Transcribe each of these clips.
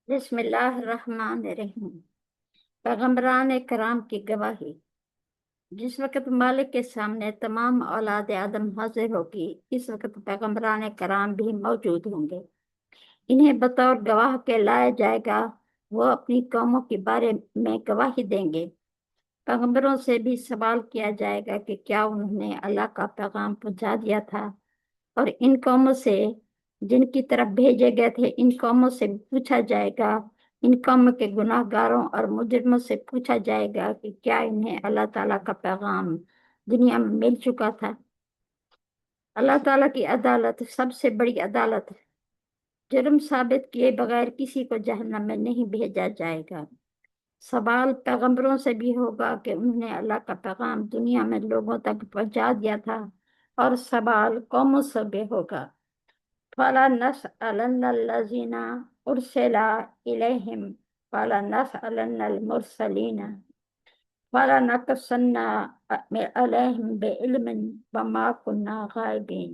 بسم اللہ الرحمن الرحیم۔ پیغمبران کرام کی گواہی۔ جس وقت مالک کے سامنے تمام اولاد آدم حاضر ہوگی، اس وقت پیغمبران کرام بھی موجود ہوں گے۔ انہیں بطور گواہ کے لایا جائے گا۔ وہ اپنی قوموں کے بارے میں گواہی دیں گے۔ پیغمبروں سے بھی سوال کیا جائے گا کہ کیا انہوں نے اللہ کا پیغام پہنچا دیا تھا، اور ان قوموں سے جن کی طرف بھیجے گئے تھے، ان قوموں سے بھی پوچھا جائے گا۔ ان قوموں کے گناہ گاروں اور مجرموں سے پوچھا جائے گا کہ کیا انہیں اللہ تعالیٰ کا پیغام دنیا میں مل چکا تھا۔ اللہ تعالیٰ کی عدالت سب سے بڑی عدالت ہے۔ جرم ثابت کیے بغیر کسی کو جہنم میں نہیں بھیجا جائے گا۔ سوال پیغمبروں سے بھی ہوگا کہ انہوں نے اللہ کا پیغام دنیا میں لوگوں تک پہنچا دیا تھا، اور سوال قوموں سے بھی ہوگا۔ فَلَنَسْأَلَنَّ الَّذِينَ أُرْسِلَ إِلَيْهِمْ وَلَنَسْأَلَنَّ الْمُرْسَلِينَ وَلَنَقُصَّنَّ عَلَيْهِمْ بِعِلْمٍ وَمَا كُنَّا غَائِبِينَ۔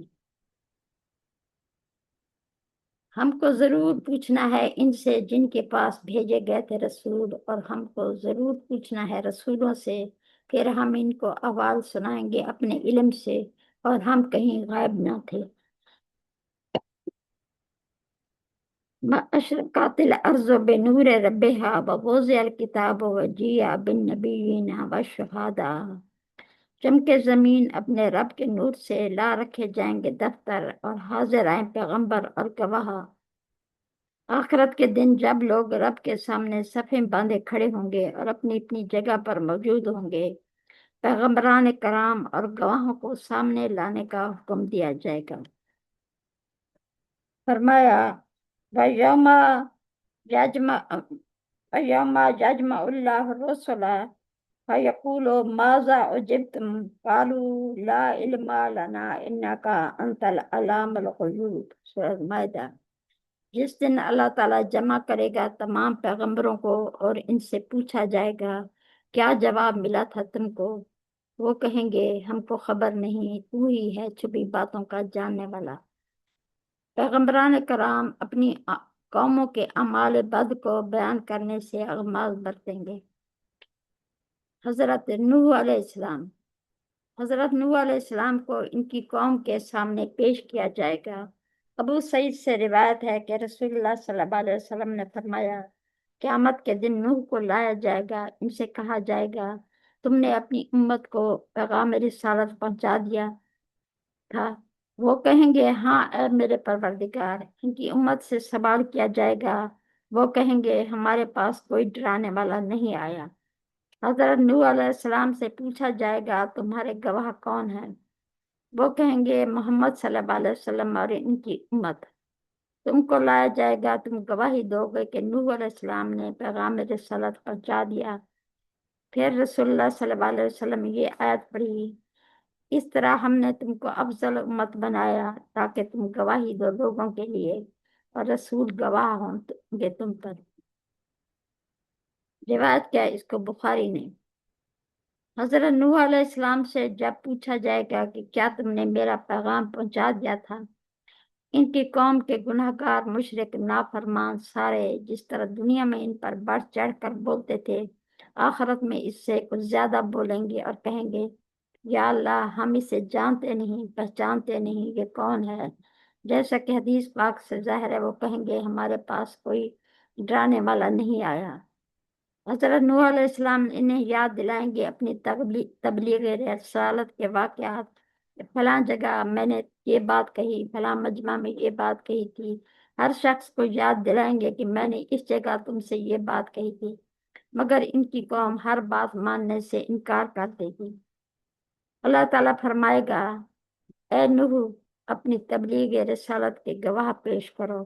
ہم کو ضرور پوچھنا ہے ان سے جن کے پاس بھیجے گئے تھے رسول، اور ہم کو ضرور پوچھنا ہے رسولوں سے، پھر ہم ان کو احوال سنائیں گے اپنے علم سے، اور ہم کہیں غائب نہ تھے۔ وَأَشْرَقَتِ الْأَرْضُ بِنُورِ رَبِّهَا وَوُضِعَ الْكِتَابُ وَجِيءَ بِالنَّبِيِّينَ وَالشُّهَدَاءِ۔ چمکے زمین اپنے رب کے نور سے، لا رکھے جائیں گے دفتر، اور حاضر آئیں پیغمبر اور گواہ۔ آخرت کے دن جب لوگ رب کے سامنے صفیں باندھے کھڑے ہوں گے اور اپنی اپنی جگہ پر موجود ہوں گے، پیغمبران کرام اور گواہوں کو سامنے لانے کا حکم دیا جائے گا۔ فرمایا وَيَوْمَ يَجْمَعُ اللَّهُ الرُّسُلَ فَيَقُولُ مَاذَا أُجِبْتُمْ قَالُوا لَا عِلْمَ لَنَا إِنَّكَ أَنْتَ الْعَلَّامُ الْغُيُوبُ۔ سورۃ مائدہ۔ جس دن اللہ تعالیٰ جمع کرے گا تمام پیغمبروں کو اور ان سے پوچھا جائے گا کیا جواب ملا تھا تم کو، وہ کہیں گے ہم کو خبر نہیں، تو ہی ہے چھپی باتوں کا جاننے والا۔ پیغمبران کرام اپنی قوموں کے اعمال بد کو بیان کرنے سے اغماض برتیں گے۔ حضرت نوح علیہ السلام۔ حضرت نوح علیہ السلام کو ان کی قوم کے سامنے پیش کیا جائے گا۔ ابو سعید سے روایت ہے کہ رسول اللہ صلی اللہ علیہ وسلم نے فرمایا، قیامت کے دن نوح کو لایا جائے گا، ان سے کہا جائے گا تم نے اپنی امت کو پیغام رسالت پہنچا دیا تھا؟ وہ کہیں گے ہاں اے میرے پروردگار۔ ان کی امت سے سوال کیا جائے گا، وہ کہیں گے ہمارے پاس کوئی ڈرانے والا نہیں آیا۔ حضرت نوح علیہ السلام سے پوچھا جائے گا تمہارے گواہ کون ہیں؟ وہ کہیں گے محمد صلی اللہ علیہ وسلم اور ان کی امت۔ تم کو لایا جائے گا، تم گواہی دو گے کہ نوح علیہ السلام نے پیغام رسالت پہنچا دیا۔ پھر رسول اللہ صلی اللہ علیہ وسلم یہ آیت پڑھی، اس طرح ہم نے تم کو افضل امت بنایا تاکہ تم گواہی دو لوگوں کے لیے، اور رسول گواہ ہوں گے تم پر۔ روایت کیا ہے اس کو بخاری نے۔ حضرت نوح علیہ السلام سے جب پوچھا جائے گا کہ کیا تم نے میرا پیغام پہنچا دیا تھا، ان کی قوم کے گناہ گار مشرک نافرمان سارے جس طرح دنیا میں ان پر بڑھ چڑھ کر بولتے تھے، آخرت میں اس سے کچھ زیادہ بولیں گے اور کہیں گے یا اللہ ہم اسے جانتے نہیں، پہچانتے نہیں، یہ کون ہے؟ جیسا کہ حدیث پاک سے ظاہر ہے، وہ کہیں گے ہمارے پاس کوئی ڈرانے والا نہیں آیا۔ حضرت نوح علیہ السلام انہیں یاد دلائیں گے اپنی تبلیغ رسالت کے واقعات، کہ فلاں جگہ میں نے یہ بات کہی، فلاں مجمع میں یہ بات کہی تھی۔ ہر شخص کو یاد دلائیں گے کہ میں نے اس جگہ تم سے یہ بات کہی تھی، مگر ان کی قوم ہر بات ماننے سے انکار کر دے گی۔ اللہ تعالیٰ فرمائے گا اے نوح اپنی تبلیغ رسالت کے گواہ پیش کرو۔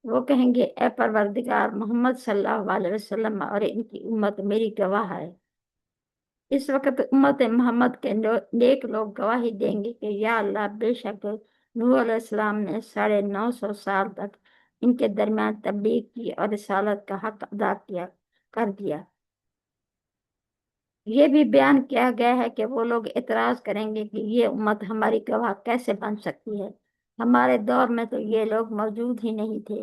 وہ کہیں گے اے پروردگار، محمد صلی اللہ علیہ وسلم اور ان کی امت میری گواہ ہے۔ اس وقت امت محمد کے نیک لوگ گواہی دیں گے کہ یا اللہ بے شک نوح علیہ السلام نے 950 سال تک ان کے درمیان تبلیغ کی اور رسالت کا حق ادا کر دیا۔ یہ بھی بیان کیا گیا ہے کہ وہ لوگ اعتراض کریں گے کہ یہ امت ہماری گواہ کیسے بن سکتی ہے، ہمارے دور میں تو یہ لوگ موجود ہی نہیں تھے۔